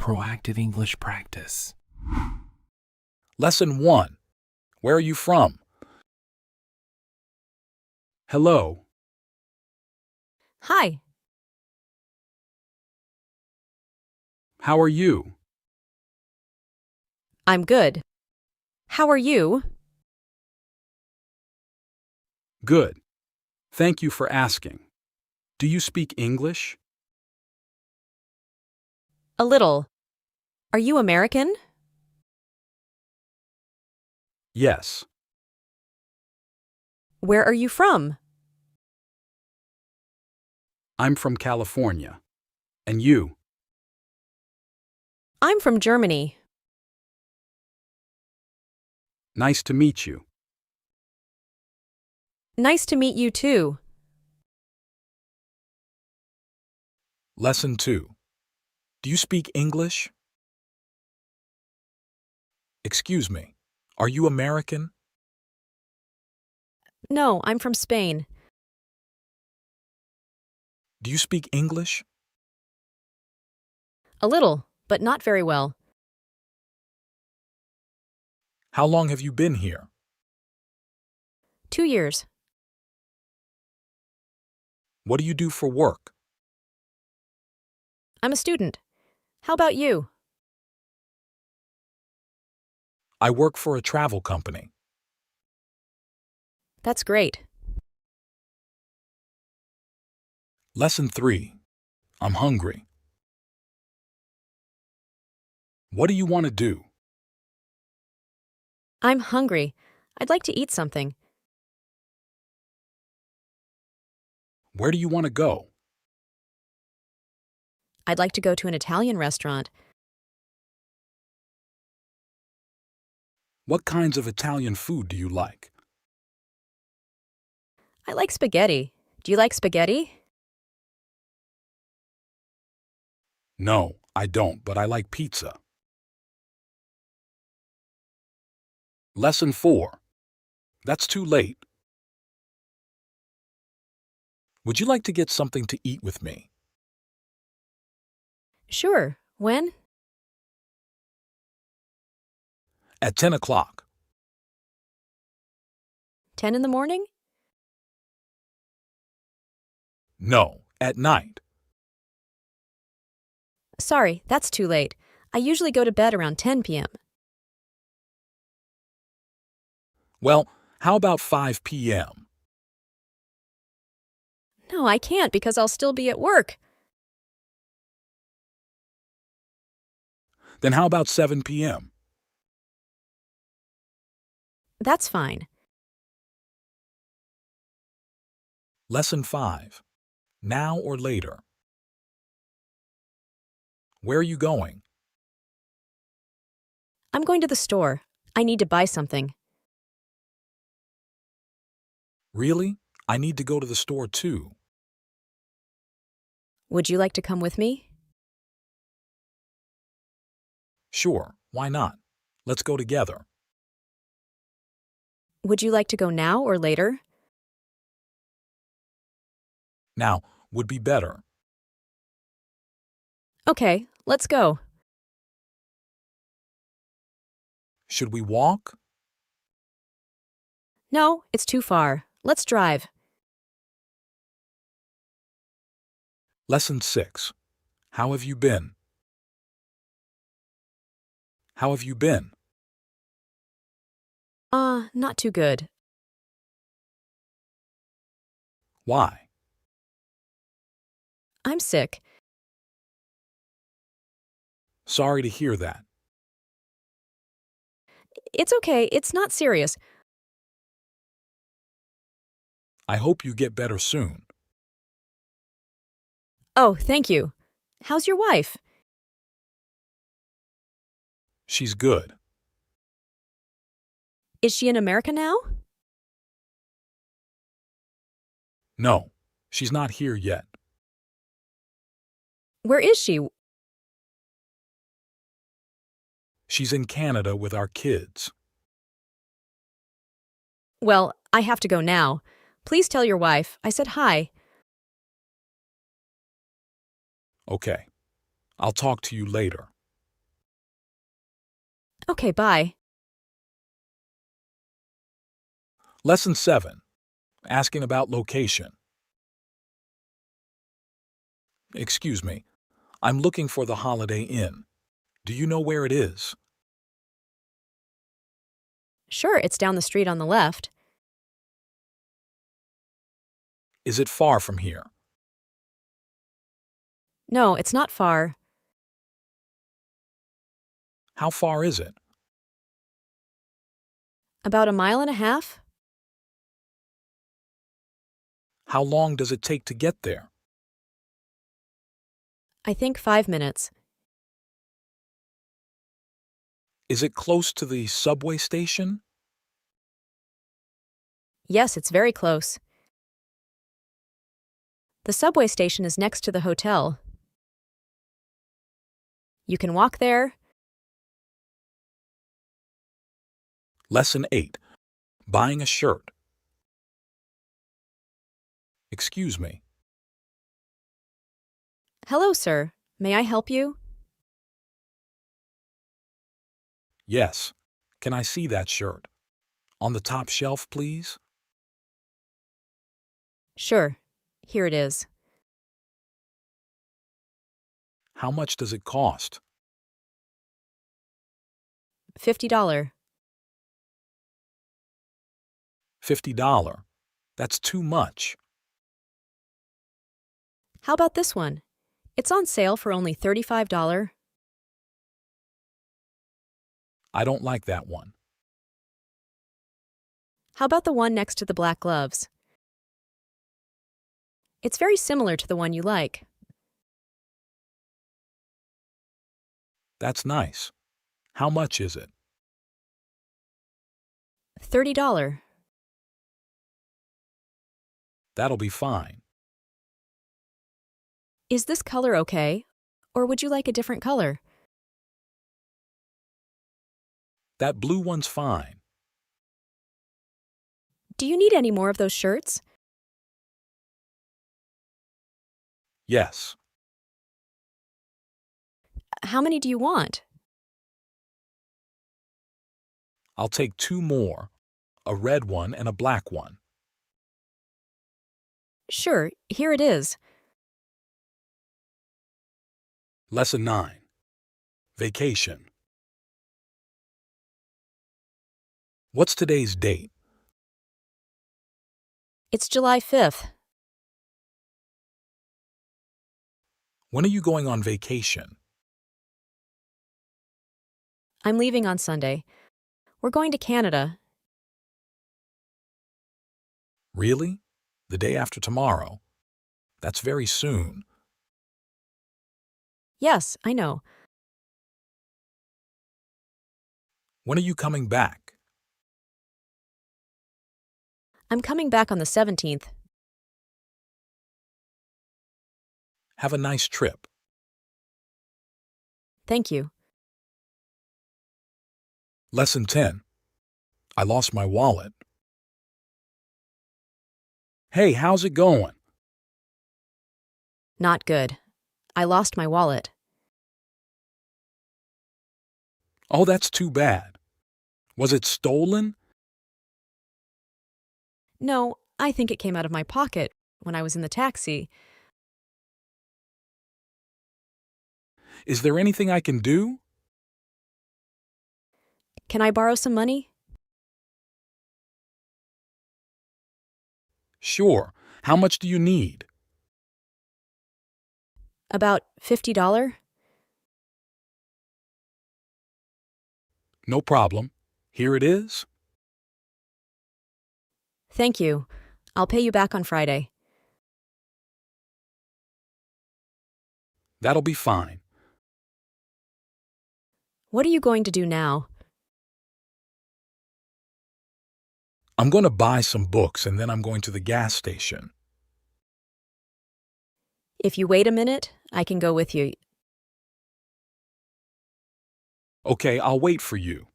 proactive English practice. Lesson 1. Where are you from? Hello. Hi, How are you? I'm good. How are you? Good. Thank you for asking. Do you speak English? A little. Are you American? Yes. Where are you from? I'm from California. And you? I'm from Germany. Nice to meet you. Nice to meet you too. Lesson 2. Do you speak English? Excuse me. Are you American? No, I'm from Spain. Do you speak English? A little, but not very well. How long have you been here? 2 years. What do you do for work? I'm a student. How about you? I work for a travel company. That's great. Lesson 3. I'm hungry. What do you want to do? I'm hungry. I'd like to eat something. Where do you want to go? I'd like to go to an Italian restaurant. What kinds of Italian food do you like? I like spaghetti. Do you like spaghetti? No, I don't, but I like pizza. Lesson 4. That's too late. Would you like to get something to eat with me? Sure. When? At 10 o'clock. 10 in the morning? No, at night. Sorry, that's too late. I usually go to bed around 10 p.m. Well, how about 5 p.m.? No, I can't because I'll still be at work. Then how about 7 p.m.? That's fine. Lesson 5. Now or later. Where are you going? I'm going to the store. I need to buy something. Really? I need to go to the store too. Would you like to come with me? Sure, why not? Let's go together. Would you like to go now or later? Now, would be better. Okay, let's go. Should we walk? No, it's too far. Let's drive. Lesson 6. How have you been? How have you been? Not too good. Why? I'm sick. Sorry to hear that. It's okay, it's not serious. I hope you get better soon. Oh, thank you. How's your wife? She's good. Is she in America now? No, she's not here yet. Where is she? She's in Canada with our kids. Well, I have to go now. Please tell your wife I said hi. Okay. I'll talk to you later. Okay, bye. Lesson 7. Asking about location. Excuse me. I'm looking for the Holiday Inn. Do you know where it is? Sure, it's down the street on the left. Is it far from here? No, it's not far. How far is it? About 1.5 miles. How long does it take to get there? I think 5 minutes. Is it close to the subway station? Yes, it's very close. The subway station is next to the hotel. You can walk there. Lesson 8. Buying a shirt. Excuse me. Hello, sir. May I help you? Yes. Can I see that shirt? On the top shelf, please? Sure. Here it is. How much does it cost? $50. $50. That's too much. How about this one? It's on sale for only $35. I don't like that one. How about the one next to the black gloves? It's very similar to the one you like. That's nice. How much is it? $30. That'll be fine. Is this color okay? Or would you like a different color? That blue one's fine. Do you need any more of those shirts? Yes. How many do you want? I'll take 2 more. A red one and a black one. Sure, here it is. Lesson 9. Vacation. What's today's date? It's July 5th. When are you going on vacation? I'm leaving on Sunday. We're going to Canada. Really? The day after tomorrow? That's very soon. Yes, I know. When are you coming back? I'm coming back on the 17th. Have a nice trip. Thank you. Lesson 10. I lost my wallet. Hey, how's it going? Not good. I lost my wallet. Oh, that's too bad. Was it stolen? No, I think it came out of my pocket when I was in the taxi. Is there anything I can do? Can I borrow some money? Sure. How much do you need? About $50? No problem. Here it is. Thank you. I'll pay you back on Friday. That'll be fine. What are you going to do now? I'm going to buy some books and then I'm going to the gas station. If you wait a minute, I can go with you. Okay, I'll wait for you.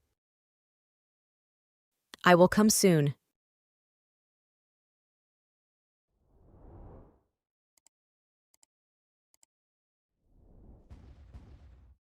I will come soon.